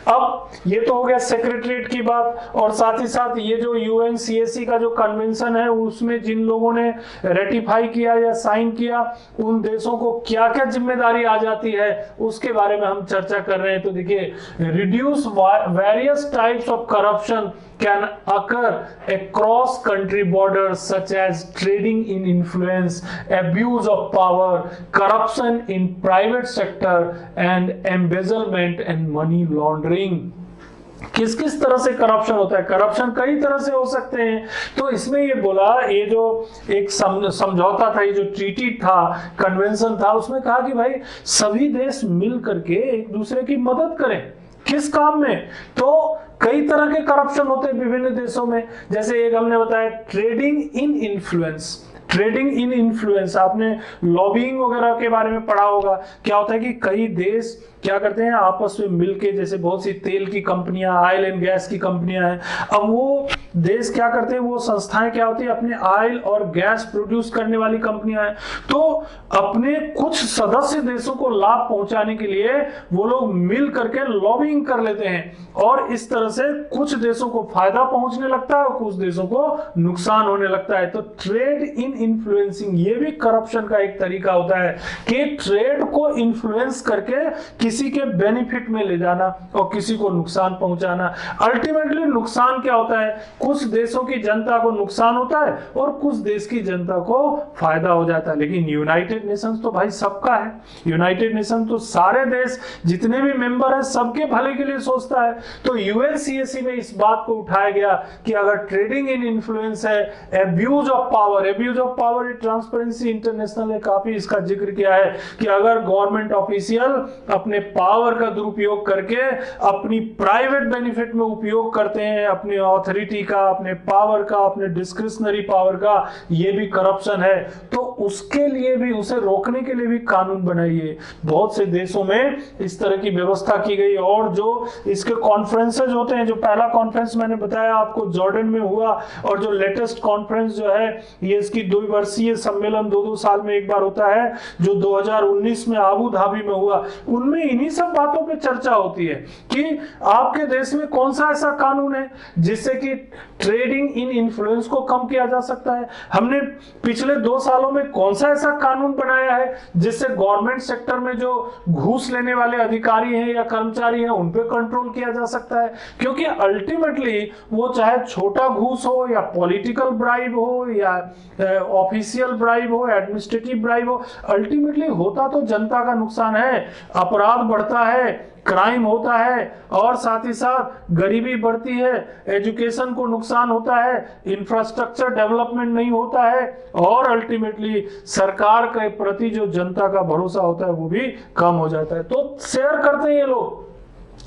अब ये तो हो गया सेक्रेटेरिएट की बात, और साथ ही साथ ये जो यूएनसीएसी का जो कन्वेंशन है उसमें जिन लोगों ने रेटिफाई किया या साइन किया उन देशों को क्या क्या जिम्मेदारी आ जाती है उसके बारे में हम चर्चा कर रहे हैं। तो देखिए, reduce various types of corruption can occur across country borders, such as trading in influence, abuse of power, corruption in private sector, and embezzlement and money laundering। किस किस तरह से करप्शन होता है? करप्शन कई तरह से हो सकते हैं। तो इसमें ये बोला, ये जो एक समझौता था, ये जो ट्रीटी था, कन्वेंशन था, उसमें कहा कि भाई सभी देश मिल करके एक दूसरे की मदद करें। किस काम में? तो कई तरह के करप्शन होते हैं विभिन्न देशों में। जैसे एक हमने बताया trading in influence, trading in influence, आपने लॉबिंग वगैरह के बारे में पढ़ा होगा। क्या होता है कि कई देश क्या करते हैं आपस में मिलके, जैसे बहुत सी तेल की कंपनियां, ऑयल एंड गैस की कंपनियां हैं, अब वो देश क्या करते हैं, वो संस्थाएं क्या होती है, अपने ऑयल और गैस प्रोड्यूस करने वाली कंपनियां हैं, तो अपने कुछ सदस्य देशों को लाभ पहुंचाने के लिए वो लोग मिल करके लॉबिंग कर लेते हैं, और इस तरह से कुछ देशों को फायदा पहुंचने लगता है और कुछ देशों को नुकसान होने लगता है। तो ट्रेड इन इन्फ्लुएंसिंग, ये भी करप्शन का एक तरीका होता है कि ट्रेड को इन्फ्लुएंस करके किसी के बेनिफिट में ले जाना और किसी को नुकसान पहुंचाना। अल्टीमेटली नुकसान क्या होता है? कुछ देशों की जनता को नुकसान होता है और कुछ देश की जनता को फायदा हो जाता है। लेकिन यूनाइटेड नेशंस तो भाई सबका है, यूनाइटेड नेशन तो सारे देश जितने भी मेंबर हैं सबके भले के लिए सोचता है। तो यूएनसीएसी में इस बात को उठाया गया कि अगर ट्रेडिंग इन इन्फ्लुएंस है, abuse of power, abuse of power, transparency international ने काफी इसका जिक्र किया है कि अगर गवर्नमेंट ऑफिशियल अपने पावर का दुरुपयोग करके अपनी प्राइवेट बेनिफिट में उपयोग करते हैं, अपनी अथॉरिटी का, अपने पावर का, अपने डिस्क्रिशनरी पावर का, ये भी करप्शन है। तो उसके लिए भी, उसे रोकने के लिए भी कानून बनाइए। बहुत से देशों में इस तरह की व्यवस्था की गई। और जो इसके कॉन्फ्रेंसेज होते हैं, जो पहला कॉन्फ्रेंस मैंने बताया आपको जॉर्डन में हुआ, और जो लेटेस्ट कॉन्फ्रेंस जो है ये इसकी 2 वर्षीय सम्मेलन 2-2 साल में एक बार होता है, जो 2019 में आबू धाबी में हुआ, उनमें इन्हीं सब बातों पे चर्चा होती है कि आपके देश में कौन सा ऐसा कानून है जिससे कि ट्रेडिंग इन इन्फ्लुएंस को कम किया जा सकता है। हमने पिछले 2 सालों में कौन सा ऐसा कानून बनाया है जिससे गवर्नमेंट सेक्टर में जो घूस लेने वाले अधिकारी हैं या कर्मचारी हैं उन पे कंट्रोल किया जा सकता है। क्योंकि अल्टीमेटली वो चाहे छोटा घूस हो या पॉलिटिकल ब्राइब हो या ऑफिशियल ब्राइब हो, एडमिनिस्ट्रेटिव ब्राइब हो, अल्टीमेटली होता तो जनता का नुकसान है। अपराध बढ़ता है, क्राइम होता है, और साथ ही साथ गरीबी बढ़ती है, एजुकेशन को नुकसान होता है, इंफ्रास्ट्रक्चर डेवलपमेंट नहीं होता है, और अल्टीमेटली सरकार के प्रति जो जनता का भरोसा होता है वो भी कम हो जाता है। तो शेयर करते हैं ये लोग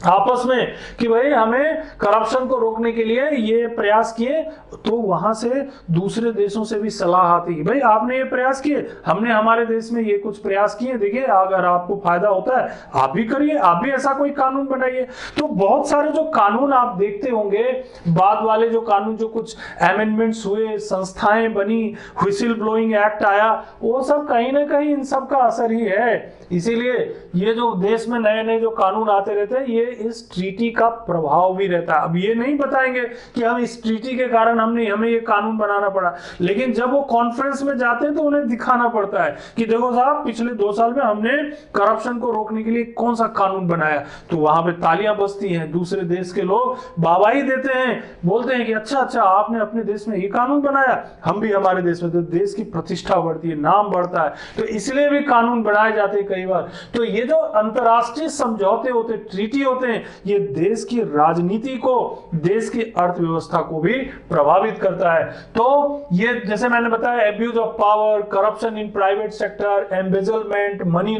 आपस में कि भाई हमें करप्शन को रोकने के लिए ये प्रयास किए, तो वहां से दूसरे देशों से भी सलाह आती है, भाई आपने ये प्रयास किए, हमने हमारे देश में ये कुछ प्रयास किए, देखिए अगर आपको फायदा होता है आप भी करिए, आप भी ऐसा कोई कानून बनाइए। तो बहुत सारे जो कानून आप देखते होंगे, बाद वाले जो कानून, जो कुछ अमेंडमेंट्स हुए, संस्थाएं बनी, व्हिसिल ब्लोइंग एक्ट आया, वो सब कहीं ना कहीं इन सब का असर ही है। इसीलिए ये जो देश में नए नए जो कानून आते रहते हैं, ये इस ट्रीटी का प्रभाव भी रहता है। अब ये नहीं बताएंगे कि हम इस ट्रीटी के कारण हमें ये कानून बनाना पड़ा, लेकिन जब वो कॉन्फ्रेंस में जाते हैं तो उन्हें दिखाना पड़ता है कि देखो साहब पिछले 2 साल में हमने करप्शन को रोकने के लिए कौन सा कानून बनाया। तो वहां पे तालियां बजती हैं, दूसरे देश के लोग वाहवाही देते हैं, बोलते हैं कि अच्छा अच्छा आपने अपने देश में ये कानून बनाया, हम भी हमारे देश में। तो देश की प्रतिष्ठा बढ़ती है, नाम बढ़ता है, तो इसलिए भी कानून बनाए जाते हैं कई बार। तो ये जो अंतरराष्ट्रीय समझौते होते, ट्रीटी होते होते हैं, ये देश की राजनीति को, देश की अर्थव्यवस्था को भी प्रभावित करता है। तो ये जैसे मैंने बताया, abuse of power, corruption in private sector, embezzlement, money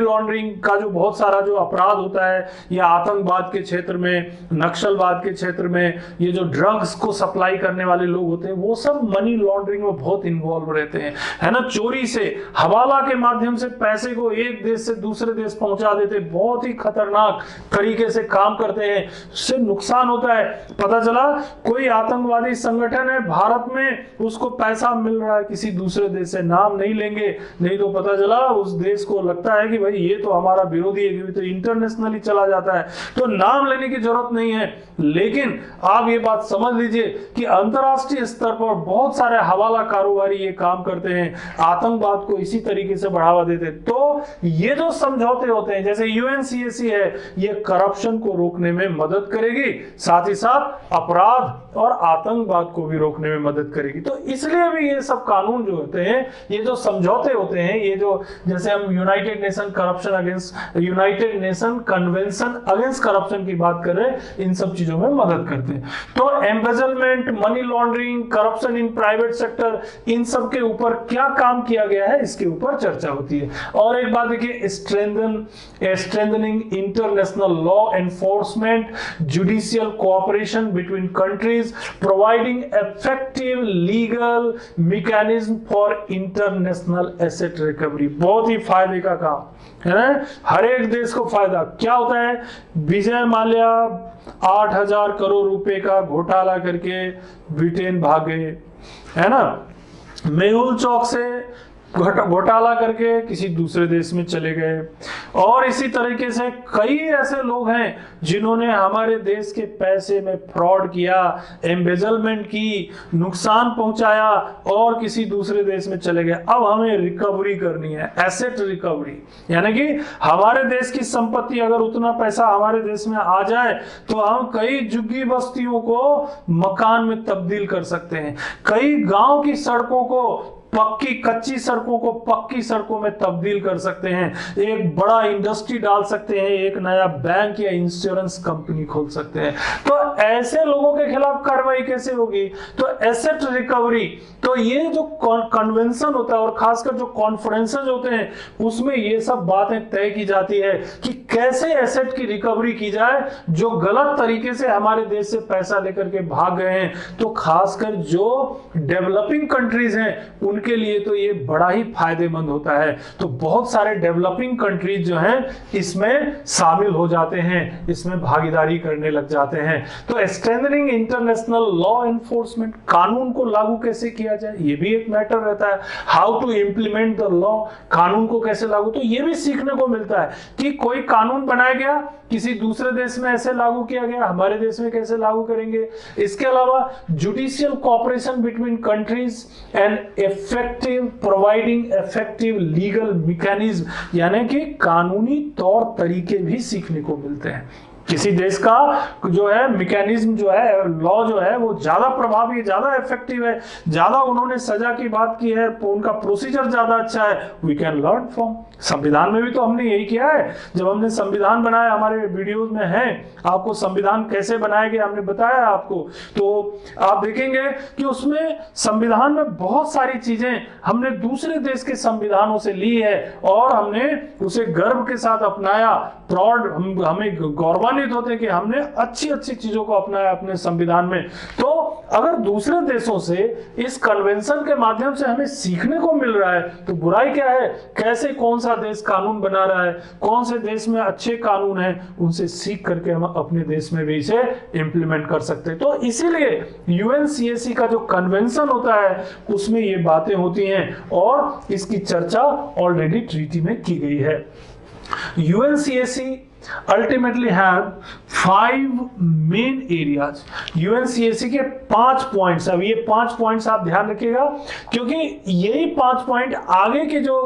laundering का जो बहुत सारा जो अपराध होता है, या आतंकवाद के क्षेत्र में, नक्सलवाद के क्षेत्र में, ये जो ड्रग्स को सप्लाई करने वाले लोग होते हैं, वो सब मनी लॉन्ड्रिंग में बहुत इन्वॉल्व रहते हैं, है ना। चोरी से, हवाला के माध्यम से पैसे को एक देश से दूसरे देश पहुंचा देते, बहुत ही खतरनाक तरीके से काम करते हैं, उससे नुकसान होता है। पता चला कोई आतंकवादी संगठन है भारत में, उसको पैसा मिल रहा है किसी दूसरे देश से, नाम नहीं लेंगे, नहीं तो पता चला उस देश को लगता है कि भाई ये तो हमारा विरोधी है, तो इंटरनेशनली चला जाता है, तो नाम लेने की जरूरत नहीं है। लेकिन आप ये बात समझ लीजिए कि अंतरराष्ट्रीय स्तर पर बहुत सारे हवाला कारोबारी ये काम करते हैं, आतंकवाद को इसी तरीके से बढ़ावा देते हैं। तो ये जो समझौते होते हैं, जैसे यूएनसीएसी है, ये करप्शन को रोकने में मदद करेगी, साथ ही साथ अपराध और आतंकवाद को भी रोकने में मदद करेगी। तो इसलिए भी ये सब कानून जो होते हैं, ये जो समझौते होते हैं, ये जो जैसे हम United Nation Convention against corruption की बात कर रहे हैं, इन सब चीजों में मदद करते हैं। तो embezzlement, money laundering, corruption in private sector, इन सब के ऊपर क्या काम किया गया है, इसके ऊपर चर्चा होती है। और एक बात देखिए, strengthening international law enforcement, judicial cooperation between countries, providing effective legal mechanism for international asset recovery. बहुत ही फायदे का काम है ना, हर एक देश को फायदा। क्या होता है, विजय माल्या 8,000 करोड़ रुपए का घोटाला करके ब्रिटेन भागे, है ना। मेहुल चौक से घोटाला करके किसी दूसरे देश में चले गए, और इसी तरीके से कई ऐसे लोग हैं जिन्होंने हमारे देश के पैसे में फ्रॉड किया, एम्बेजलमेंट की, नुकसान पहुंचाया और किसी दूसरे देश में चले गए। अब हमें रिकवरी करनी है, एसेट रिकवरी, यानी कि हमारे देश की संपत्ति अगर उतना पैसा हमारे देश में आ जाए तो हम कई झुग्गी बस्तियों को मकान में तब्दील कर सकते हैं, कई गांव की सड़कों को कच्ची सड़कों को पक्की सड़कों में तब्दील कर सकते हैं, एक बड़ा इंडस्ट्री डाल सकते हैं, एक नया बैंक या इंश्योरेंस कंपनी खोल सकते हैं। तो ऐसे लोगों के खिलाफ कार्रवाई कैसे होगी, तो एसेट रिकवरी। तो ये जो कन्वेंशन होता है और खासकर जो कॉन्फ्रेंसेस होते हैं, उसमें ये सब बातें तय की जाती है कि कैसे एसेट की रिकवरी की जाए, जो गलत तरीके से हमारे देश से पैसा लेकर के भाग गए हैं। तो खासकर जो डेवलपिंग कंट्रीज हैं उनके लिए तो ये बड़ा ही फायदेमंद होता है। तो बहुत सारे डेवलपिंग कंट्रीज जो हैं इसमें शामिल हो जाते हैं, इसमें भागीदारी करने लग जाते हैं। तो स्ट्रेंथनिंग इंटरनेशनल लॉ एनफोर्समेंट, कानून को लागू कैसे किया जाए, ये भी एक मैटर रहता है। How to implement the law, कानून को कैसे लागू, तो ये भी सीखने को मिलता है कि कोई कानून बनाया गया, किसी दूसरे देश में ऐसे लागू किया गया, हमारे देश में कैसे लागू करेंगे। इसके अलावा judicial cooperation between countries and providing effective legal mechanism, यानी कि कानूनी तौर तरीके भी सीखने को मिलते हैं। किसी देश का जो है मैकेनिज्म जो है, लॉ जो है, वो ज्यादा प्रभावी है, ज्यादा इफेक्टिव है, ज्यादा उन्होंने सजा की बात की है, उनका प्रोसीजर ज्यादा अच्छा है, वी कैन लर्न फ्रॉम। संविधान में भी तो हमने यही किया है, जब हमने संविधान बनाया, हमारे वीडियोस में है, आपको संविधान कैसे बनाया गया हमने बताया आपको। तो आप देखेंगे कि उसमें संविधान में बहुत सारी चीजें हमने दूसरे देश के संविधानों से ली है और हमने उसे गर्व के साथ अपनाया। प्राउड, हमें गौरवान्वित होते हैं कि हमने अच्छी अच्छी चीजों को अपनाया अपने संविधान में। तो अगर दूसरे देशों से इस कन्वेंशन के माध्यम से हमें सीखने को मिल रहा है तो बुराई क्या है, कैसे कौन सा देश कानून बना रहा है, कौन से देश में अच्छे कानून हैं, उनसे सीख करके हम अपने देश में भी इसे इंप्लीमेंट कर सकते हैं। तो इसीलिए यूएनसीएसी का जो कन्वेंशन होता है उसमें ये बातें होती हैं और इसकी चर्चा ऑलरेडी ट्रीटी में की गई है। UNCAC ultimately have 5 main areas। UNCAC के 5 पॉइंट्स, अब ये 5 पॉइंट्स आप ध्यान रखिएगा क्योंकि यही 5 पॉइंट आगे के जो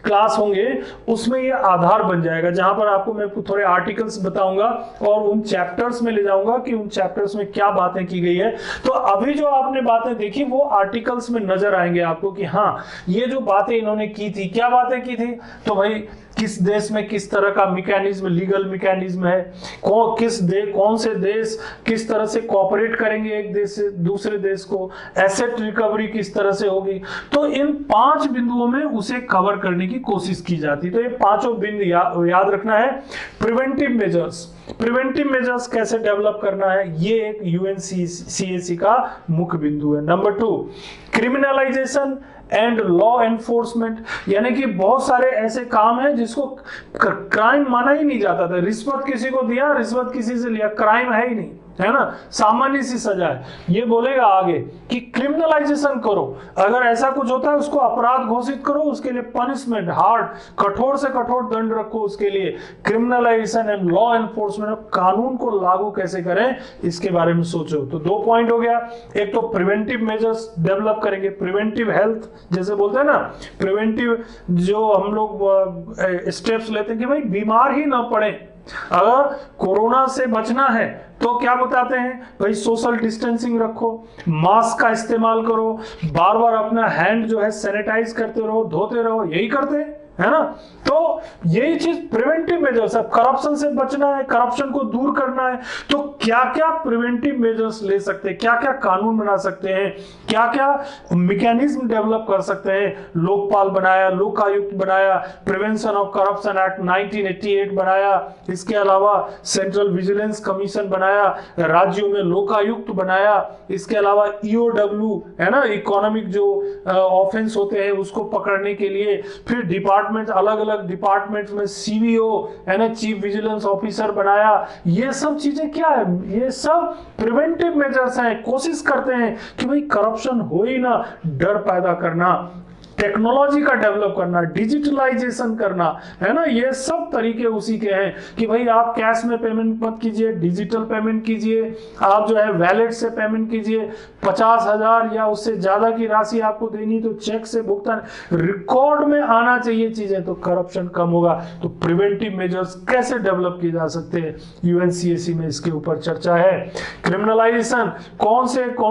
क्लास होंगे उसमें ये आधार बन जाएगा, जहां पर आपको मैं थोड़े आर्टिकल्स बताऊंगा और उन चैप्टर्स में ले जाऊंगा कि उन चैप्टर्स में क्या बातें की गई है। तो अभी जो आपने बातें देखी वो आर्टिकल्स में नजर आएंगे आपको कि हाँ ये जो बातें इन्होंने की थी, क्या बातें की थी, तो भाई किस देश में किस तरह का मैकेनिज्म, लीगल मैकेनिज्म है, कौन से देश किस तरह से कोऑपरेट करेंगे एक देश से दूसरे देश को, एसेट रिकवरी किस तरह से होगी। तो इन 5 बिंदुओं में उसे कवर करने की कोशिश की जाती है। तो ये पांचों बिंदु याद रखना है। प्रिवेंटिव मेजर्स कैसे डेवलप करना है, ये एक यूएनसीएसी का मुख्य बिंदु है। Number 2, criminalization and law enforcement, यानी कि बहुत सारे ऐसे काम हैं जिसको क्राइम माना ही नहीं जाता था। रिश्वत किसी को दिया, रिश्वत किसी से लिया, क्राइम है ही नहीं, है ना, सामान्य सी सजा है। ये बोलेगा आगे कि क्रिमिनलाइजेशन करो, अगर ऐसा कुछ होता है उसको अपराध घोषित करो, उसके लिए पनिशमेंट हार्ड, कठोर से कठोर दंड रखो उसके लिए। क्रिमिनलाइजेशन एंड लॉ एनफोर्समेंट, कानून को लागू कैसे करें इसके बारे में सोचो। तो 2 पॉइंट हो गया। एक तो प्रिवेंटिव मेजर्स डेवलप करेंगे, प्रिवेंटिव हेल्थ जैसे बोलते हैं ना, प्रिवेंटिव जो हम लोग स्टेप्स लेते हैं कि भाई बीमार ही ना पड़े। अगर कोरोना से बचना है तो क्या बताते हैं भाई, सोशल डिस्टेंसिंग रखो, मास्क का इस्तेमाल करो, बार बार अपना हैंड जो है सैनिटाइज करते रहो, धोते रहो, यही करते हैं, है ना। तो यही चीज प्रिवेंटिव मेजर्स है। करप्शन से बचना है, करप्शन को दूर करना है, तो क्या क्या प्रिवेंटिव मेजर्स ले सकते हैं, क्या क्या कानून बना सकते हैं, क्या क्या मैकेनिज्म डेवलप कर सकते हैं। लोकपाल बनाया, लोकायुक्त बनाया, प्रिवेंशन ऑफ करप्शन एक्ट 1988 बनाया, इसके अलावा सेंट्रल विजिलेंस कमीशन बनाया, राज्यों में लोकायुक्त बनाया, इसके अलावा ईओडब्ल्यू है ना, इकोनॉमिक जो ऑफेंस होते हैं उसको पकड़ने के लिए, फिर डिपार्टमेंट, अलग अलग डिपार्टमेंट्स में सीवीओ है ना, चीफ विजिलेंस ऑफिसर बनाया। ये सब चीजें क्या है, ये सब प्रिवेंटिव मेजर्स हैं। कोशिश करते हैं कि भाई करप्शन हो ही ना, डर पैदा करना, टेक्नोलॉजी का डेवलप करना, डिजिटलाइजेशन करना, है ना, ये सब तरीके उसी के हैं कि भाई आप कैश में पेमेंट मत कीजिए, डिजिटल पेमेंट कीजिए, आप जो है वैलेट से पेमेंट कीजिए। 50,000 या उससे ज्यादा की राशि आपको देनी तो चेक से भुगतान, रिकॉर्ड में आना चाहिए चीजें, तो करप्शन कम होगा। तो प्रिवेंटिव मेजर्स कैसे डेवलप किए जा सकते हैं, यूएनसीएसी में इसके ऊपर चर्चा है। क्रिमिनलाइजेशन, कौन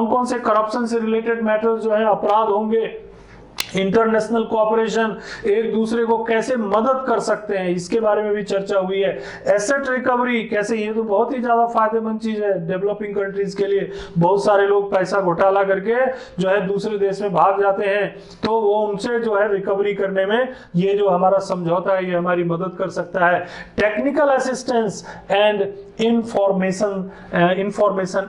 कौन से करप्शन से रिलेटेड मैटर्स जो है अपराध होंगे, इंटरनेशनल कोऑपरेशन, एक दूसरे को कैसे मदद कर सकते हैं, इसके बारे में भी चर्चा हुई है। एसेट रिकवरी कैसे, ये तो बहुत ही ज्यादा फायदेमंद चीज है डेवलपिंग कंट्रीज के लिए। बहुत सारे लोग पैसा घोटाला करके जो है दूसरे देश में भाग जाते हैं, तो वो उनसे जो है रिकवरी करने में ये जो हमारा समझौता है ये हमारी मदद कर सकता है। Technical assistance and information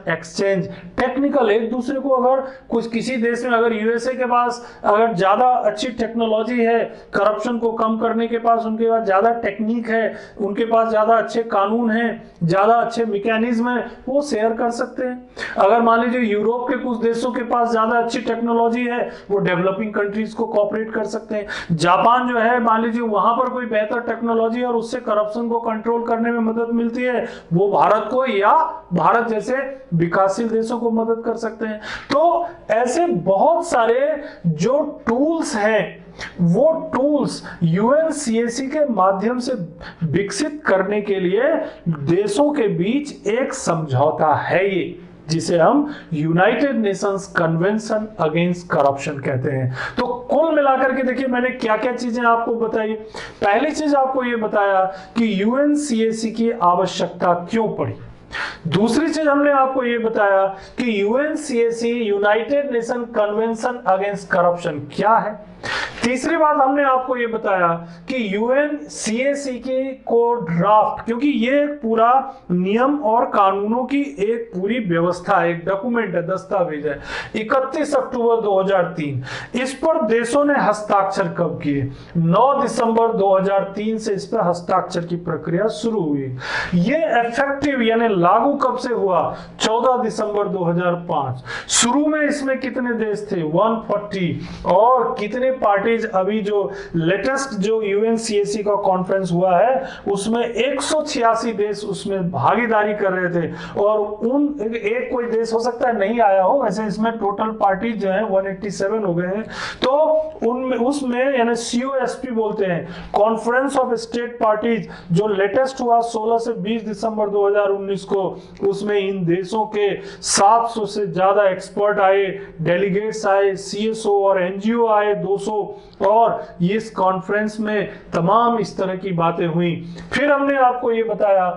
exchange, technical, एक दूसरे को अगर कुछ किसी देश में, अगर यूएसए के पास अगर ज्यादा अच्छी टेक्नोलॉजी है करप्शन को कम करने के पास, उनके पास ज्यादा टेक्निक है, उनके पास ज्यादा अच्छे कानून हैं, ज्यादा अच्छे मैकेनिज्म है, वो शेयर कर सकते हैं। अगर मान लीजिए यूरोप के कुछ देशों के पास ज्यादा अच्छी टेक्नोलॉजी है, वो डेवलपिंग कंट्रीज को कोऑपरेट कर सकते हैं। जापान जो है, मान लीजिए वहां पर कोई बेहतर टेक्नोलॉजी और उससे करप्शन को कंट्रोल करने में मदद मिलती है, वो भारत को या भारत जैसे विकासशील देशों को मदद कर सकते हैं। तो ऐसे बहुत सारे जो टूल्स हैं, वो टूल्स यूएनसीएसी के माध्यम से विकसित करने के लिए देशों के बीच एक समझौता है ये, जिसे हम United Nations Convention against corruption कहते हैं। तो कुल मिलाकर के देखिए मैंने क्या क्या चीजें आपको बताई। पहली चीज आपको ये बताया कि यूएनसीएसी की आवश्यकता क्यों पड़ी। दूसरी चीज हमने आपको ये बताया कि UNCAC, United Nation Convention against Corruption क्या है। तीसरी बात हमने आपको ये बताया कि यूएनसीएसी की को ड्राफ्ट, क्योंकि ये एक पूरा नियम और कानूनों की एक पूरी व्यवस्था है, एक डॉक्यूमेंट है, दस्तावेज है। 31 अक्टूबर 2003 इस पर देशों ने हस्ताक्षर कब किए, 9 दिसंबर 2003 से इस पर हस्ताक्षर की प्रक्रिया शुरू हुई। ये इफेक्टिव यानी लागू कब से हुआ, 14 दिसंबर 2005। शुरू में इसमें कितने देश थे, 140, और कितने पार्टीज, अभी जो लेटेस्ट जो यूएनसीएसी का कॉन्फ्रेंस हुआ है उसमें 186 देश उसमें भागीदारी कर रहे थे, और उन एक कोई देश हो सकता है नहीं आया हो, वैसे इसमें टोटल पार्टीज जो है 187 हो गए हैं। तो उनमें उसमें यानी COSP बोलते हैं, कॉन्फ्रेंस ऑफ स्टेट पार्टीज, जो लेटेस्ट हुआ 16 से 20 दिसंबर 2019 को, उसमें इन देशों के 700 से ज्यादा एक्सपर्ट आए, डेलीगेट्स आए, CSO और NGO आए, 200 ओसो, और इस कॉन्फ्रेंस में तमाम इस तरह की बातें हुई। फिर हमने आपको ये बताया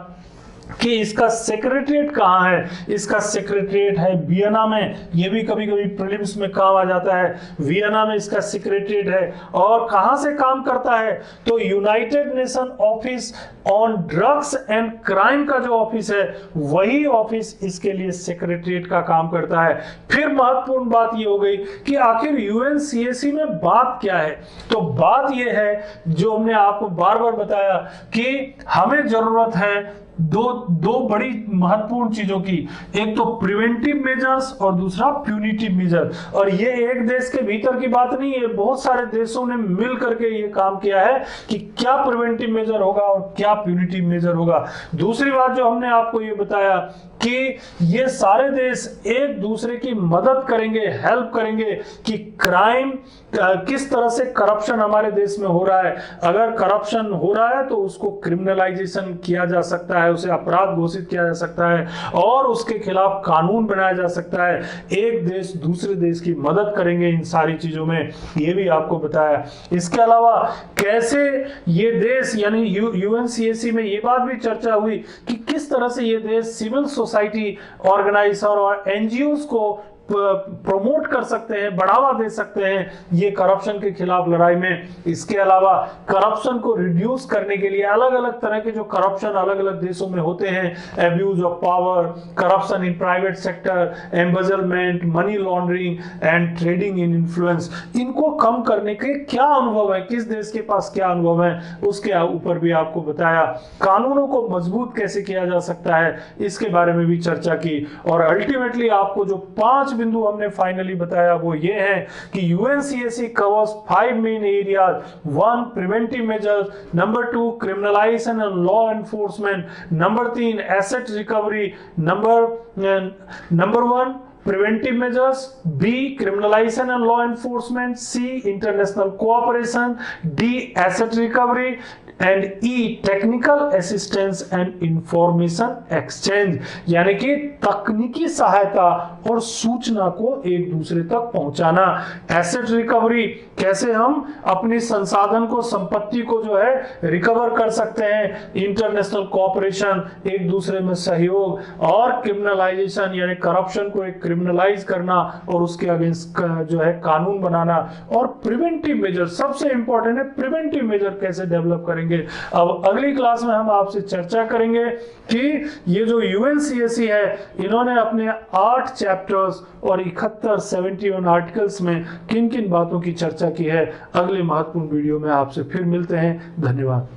कि इसका सेक्रेटरीट कहाँ है। इसका सेक्रेटरीट है वियना में। ये भी कभी कभी प्रीलिम्स में काम आ जाता है। वियना में इसका सेक्रेटरीट है। और कहाँ से काम करता है, तो United nation office on drugs and crime का जो ऑफिस है वही ऑफिस इसके लिए सेक्रेटरीट का काम करता है। फिर महत्वपूर्ण बात ये हो गई कि आखिर यूएनसीएसी में बात क्या है। तो बात ये है जो हमने आपको बार बार बताया कि हमें जरूरत है दो बड़ी महत्वपूर्ण चीजों की, एक तो प्रिवेंटिव मेजर्स और दूसरा प्यूनिटिव मेजर। और ये एक देश के भीतर की बात नहीं है, बहुत सारे देशों ने मिल करके ये काम किया है कि क्या प्रिवेंटिव मेजर होगा और क्या प्यूनिटिव मेजर होगा। दूसरी बात जो हमने आपको ये बताया कि ये सारे देश एक दूसरे की मदद करेंगे, हेल्प करेंगे कि क्राइम किस तरह से, करप्शन हमारे देश में हो रहा है, अगर करप्शन हो रहा है तो उसको क्रिमिनलाइजेशन किया जा सकता है, उसे अपराध घोषित किया जा सकता है और उसके खिलाफ कानून बनाया जा सकता है। एक देश दूसरे देश की मदद करेंगे इन सारी चीजों में, ये भी आपको बताया। इसके अलावा कैसे ये देश यानी यूएनसीएसी में ये बात भी चर्चा हुई कि किस तरह से ये देश सिविल सोसाइटी ऑर्गेनाइजेशन और एनजीओज को प्रमोट कर सकते हैं, बढ़ावा दे सकते हैं ये करप्शन के खिलाफ लड़ाई में। इसके अलावा करप्शन को रिड्यूस करने के लिए अलग अलग तरह के जो करप्शन अलग अलग देशों में होते हैं, abuse of power, corruption in private sector, embezzlement, money laundering and trading in influence, इनको कम करने के क्या अनुभव है, किस देश के पास क्या अनुभव है, उसके ऊपर भी आपको बताया। कानूनों को मजबूत कैसे किया जा सकता है इसके बारे में भी चर्चा की। और अल्टीमेटली आपको जो 5 बिंदु हमने फाइनली बताया वो ये है कि UNCAC covers 5 main areas. 1 preventive measures, number 2 criminalization and law enforcement, number 3 asset recovery, number 1 preventive measures, B criminalization and law enforcement, C international cooperation, D asset recovery and E technical assistance and information exchange, यानी कि तकनीकी सहायता और सूचना को एक दूसरे तक पहुंचाना। एसेट रिकवरी, कैसे हम अपनी संसाधन को, संपत्ति को जो है रिकवर कर सकते हैं। इंटरनेशनल कोऑपरेशन, एक दूसरे में सहयोग। और क्रिमिनलाइजेशन यानी करप्शन को एक क्रिमिनलाइज करना और उसके अगेंस्ट जो है कानून बनाना। और प्रिवेंटिव मेजर सबसे इंपॉर्टेंट है, प्रिवेंटिव मेजर कैसे डेवलप करेंगे। अब अगली क्लास में हम आपसे चर्चा करेंगे कि ये जो यूएनसीएसी है इन्होंने अपने 8 चैप्टर्स और 71 आर्टिकल्स में किन किन बातों की चर्चा की है। अगले महत्वपूर्ण वीडियो में आपसे फिर मिलते हैं। धन्यवाद।